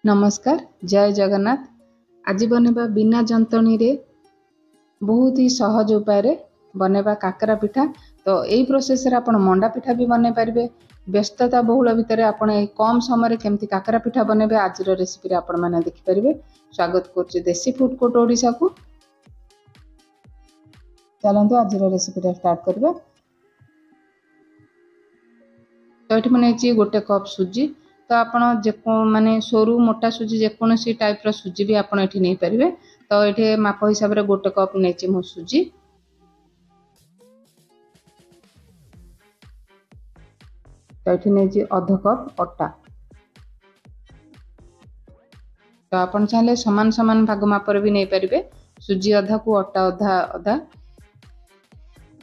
नमस्कार जय जगन्नाथ। आज बनेबा बिना जंतणी रे बहुत ही सहज उपाय बनेबा काकरा पिठा। तो यही प्रोसेस रे आपण मंडा पिठा भी बने पारिबे। व्यस्तता बहुल भितर आपण कम समय केमती काकरा पिठा बनेबे आज रेसिपी रे आपण माने देखि परिबे। स्वागत करछि देसी फूड कोर्ट ओडिशा को। चलंतु आज रेसिपी रे स्टार्ट करबा। तो एठी मने छि गोटे कप सुजी। तो आपण जे माने सरू मोटा सुजी जेकोसी टाइप रो सुजी भी आपण एठी नै परिबे। तो एठी माप हिसाब रे गोटे कप नेछि मो सुजी। तो एठी नेछि आधा कप अटा। तो आपण चाहे समान समान भाग मापर भी नै परिबे। सुजी आधा को अटा आधा आधा।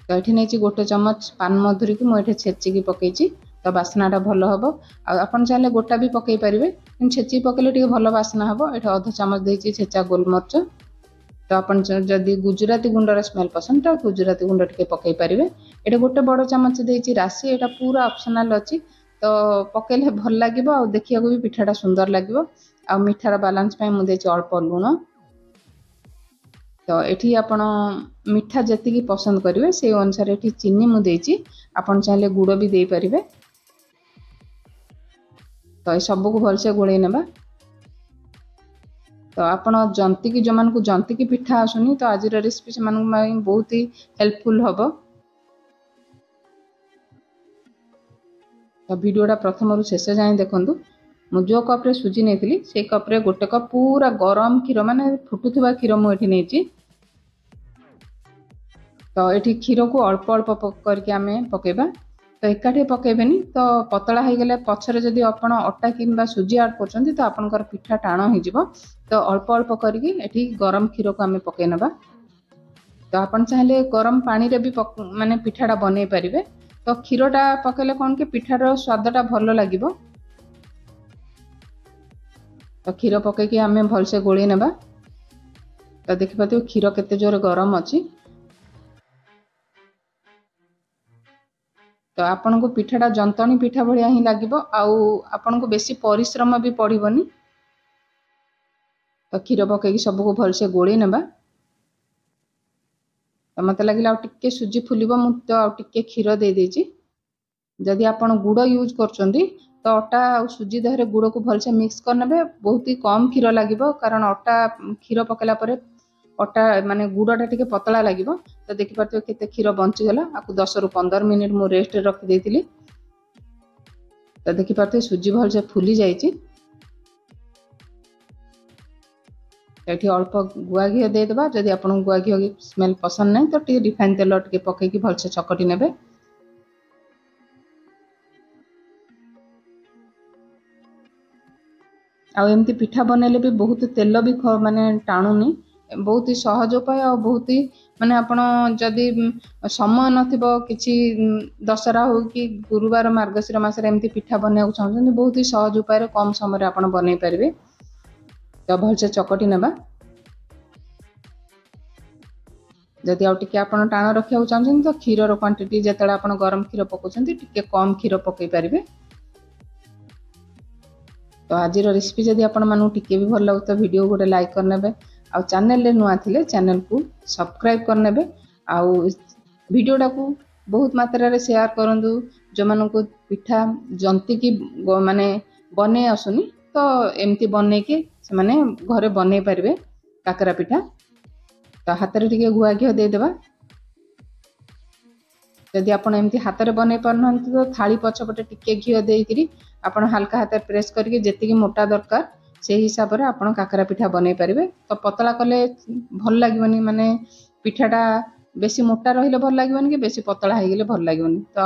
तो एठी नेछि गोटे चम्मच पान मधुरी को मो एठी छेची की पकेछि। तो बासनाटा भल हम आपन चाहे गोटा भी पकई पारे छेची पकड़े टे भल बासना हम। ये अधा चामच देती छेचा गोलमरच। तो आपन जदि गुजराती गुंडर स्मेल पसंद तो गुजराती गुंड टे पकई पारे। ये गोटे बड़ चामच देती राशि यहाँ पूरा ऑप्शनल अच्छी। तो पकड़े भल लगे आ देखा भी पिठाटा सुंदर लगे। आ मिठार बालांस मुझे अल्प लुण। तो ये आपण मिठा जी पसंद करेंगे से अनुसार ये चीनी मुझे आपन चाहे गुड़ भी दे पारे। तो ये सबको भलसे गोले नेबा। तो आपण जंती की जो मान को जंती की पिठा आसुनी तो आज रेसिपी से बहुत ही हेल्पफुल हम। तो वीडियोटा प्रथम रु शेष जाए देखंतु। मु जो कप रे सुजी नेथिली से कप रे गोटे कप पूरा गरम क्षीर माने फुटुथुबा क्षीर मु एठी नेछि। तो एठी क्षीर को अल्प अल्प करके आमे पकेबा। तो एकाठी पकेबेनी। तो पतला हो गले पछरे जदि आपण अटा किंबा सुजी ऐड करछंती तो आपनकर पिठा टाण हो जिवो। तो अल्प अल्प करके एठी गरम क्षीर को आमे पके नबा। तो आपण चाहले गरम पानी रे भी माने पिठाटा बनै परिबे। तो क्षीरटा पकेले कोन के पिठार स्वादटा भलो लागिवो। तो क्षीर पके के आमे भलसे गोली नेबा। तो देखि पाथियो क्षीर केते जोर गरम अछि। तो आपन को पिठाटा जंतणी पिठा भलिया ही लागिवो। आउ आपन को बेसी परिश्रम भी पड़िबनी। तो क्षीर पके सबको भलसे गोली नेबा। तो मत लगे टिके सुजी फुलिबो मु तो आ टिके क्षीर दे देछि। जदि आपन गुड़ यूज करछंती तो अटा और सुजी देहरे गुड़ को भलसे मिक्स कर नेबे। बहुत ही कम क्षीर लागिवो कारण अटा क्षीर पकेला परे अटा माने गुड़टा टिके पतला लागिवो। तो देखि पारथियो केते क्षीर बंची गला। आकु 10 रु 15 मिनिट मु रेस्ट रे रखि देतिली। तो देखि पारथियो सुजी भलसे फुली जाईछि। एठी अल्प गुआ घी दे देबा। जदि आपन गुआ घी स्मेल पसंद नै तो टी रिफाइन तेल टिके पके की भलसे चकटी नेबे। आ एमती पिठा बनेले भी बहुत तेल भी माने टाणुनी। बहुत ही सहज उपाय और बहुत ही माने आपण जदि समय नथिबो किछि दशहरा हो कि गुरुवार मार्गशीर मास रे एमती पिठा बनेउ चाहछन बहुत ही सहज उपाय कम समय रे आपण बनै परिबे। तो भलसे चकटी नेबा। जदि आउ टिके आपण टाण रखिया चाहछन तो क्षीर रो क्वांटिटी जेतला आपण गरम क्षीर पकोछंती टिके कम क्षीर पकै परिबे। तो आज रेसिपी जदि आपण मानु टिके भी भल लागो तो वीडियो गोटे लाइक कर नेबे। आ चैनल रे नुआ थिले चैनल को सब्सक्राइब कर नेबे। आ वीडियोटा को बहुत मात्रा रे शेयर करंदु। जो मानु को पिठा जंती की माने बने आसुनी तो एमती बने के से माने घरे बने परिबे काकरा पिठा। तो हाथ रे टिके गुआ घी दे देबा। जदि आपण एमती हाथ रे बने परनंती तो थाली पछपटे टिके घी देइकरी आपण हल्का हाथ प्रेस करके जेतिकी मोटा दरकार से हिसाब रे आपण काकरा पिठा बने परिबे। तो पतला कले भल लागिवनी माने पिठाटा बेसी मोटा रहिले भल लागिवनी कि बेसी पतला हो गेले भल लागिवनी। तो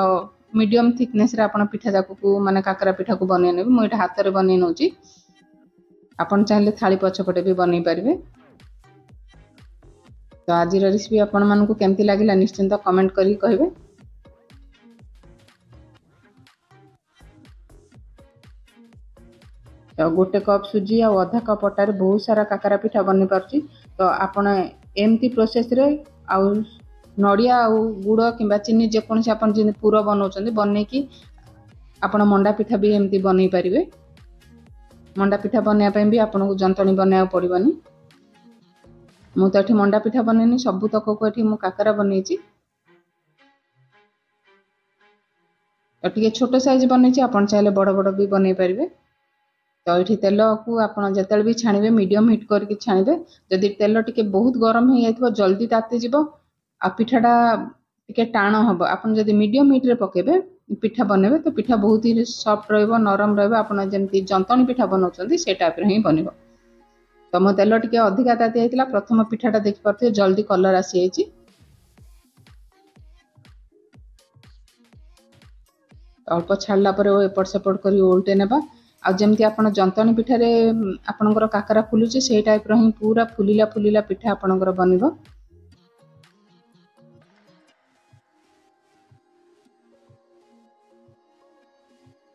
मीडियम थिकनेस रे आपण पिठा जाको को माने काकरा पिठा को बने नेबे। मु एटा हाथ रे बने नउची। आपण चाहले थाली पछपटे भी बने परिबे। तो आज रेसिपी आपण मानकु केमती लागिला निश्चिंत कमेंट करी कहिबे। तो गोटे कप सुजी आ आधा कप अटार बहुत सारा काकरा पिठा बनी पारछि। तो आपण एमती प्रोसेस रे आ नड़िया आ गुड़ किंबा चीनी जेकोसी आपण जे पूरा बनाउछन्ती बने की आपण मंडा पिठा भी एमती बनै परिबे। मंडा पिठा बनवाई भी आपको जंतणी बनवा पड़ोनी। मु तो ये मंडा पिठा बनैनी सबू तक को ये काकरा बनई टे छोट साइज बनई आप चाहिए बड़ बड़ भी बनई पारे। तो ये तेल को आप जिते भी छाणवे मीडियम हिट करके छाणवे। जदि तेल टे बहुत गरम हो जाए जल्दी तातीज आ पिठाटा टे टाण हम आप मीडियम हिट्रे पकेबे पिठा बनइबे तो पिठा बहुत ही सॉफ्ट रहिबो नरम रहिबो आपण जेमती जंतणी पिठा बनाउछंती से टाइप रे ही बनिबो। तो मो तेल टिके अधिका ताती आइतिला प्रथम पिठाटा देखि परथे जल्दी कलर आसी आइछि। अल्प छाड़ला पर एपट सेपट करी उल्टे नेबा आ जेमती आपण जंतणी पिठारे आपणकर काकरा फुलुचे से टाइप रो ही पूरा फुलिला फुलिला पिठा आपणकर बनिबो।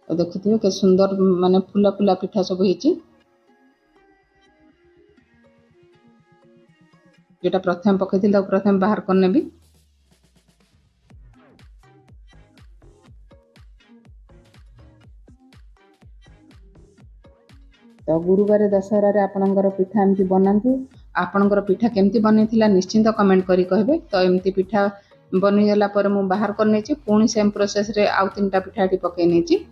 तो देखुथिबे के सुंदर माने फुला फुला पिठा सब होईची। जेटा प्रथम पकईथिला प्रथम बाहर कर नेबी। तो गुरुवार दशहरा रे आपणकर पिठा एमती बनातु। आपणकर पिठा केमती बनईथिला निश्चिंत कमेंट करी कहबे। तो एमती पिठा बनी गला पर मु बाहर कर नेची पुणी सेम प्रोसेस रे आउ तीनटा पिठाटी पकई नेची।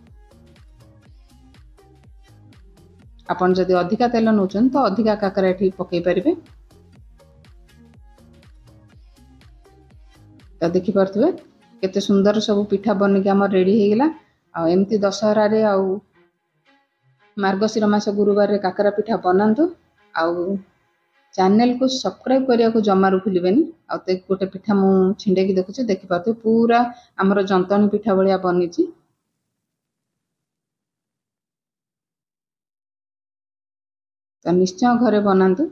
आपण जदि अधिका तेल नौचन तो अधिका काकरा एठी पकई परिबे। तो देखि परथबे केते सुंदर सब पिठा बन के हमर रेडी हे गेला। आ एमती दशहरा रे आ मार्गशीर मास गुरुवार रे काकरा पिठा बनातु। आ चैनल को सब्सक्राइब करिया को जमारू भूलिबेनी। आ ते गोटे पिठा मु छिंडे की देखुचे देखि परथबे पूरा हमर जंतणी पिठा बलिया बनिची। तो निश्चय घरे बनातु।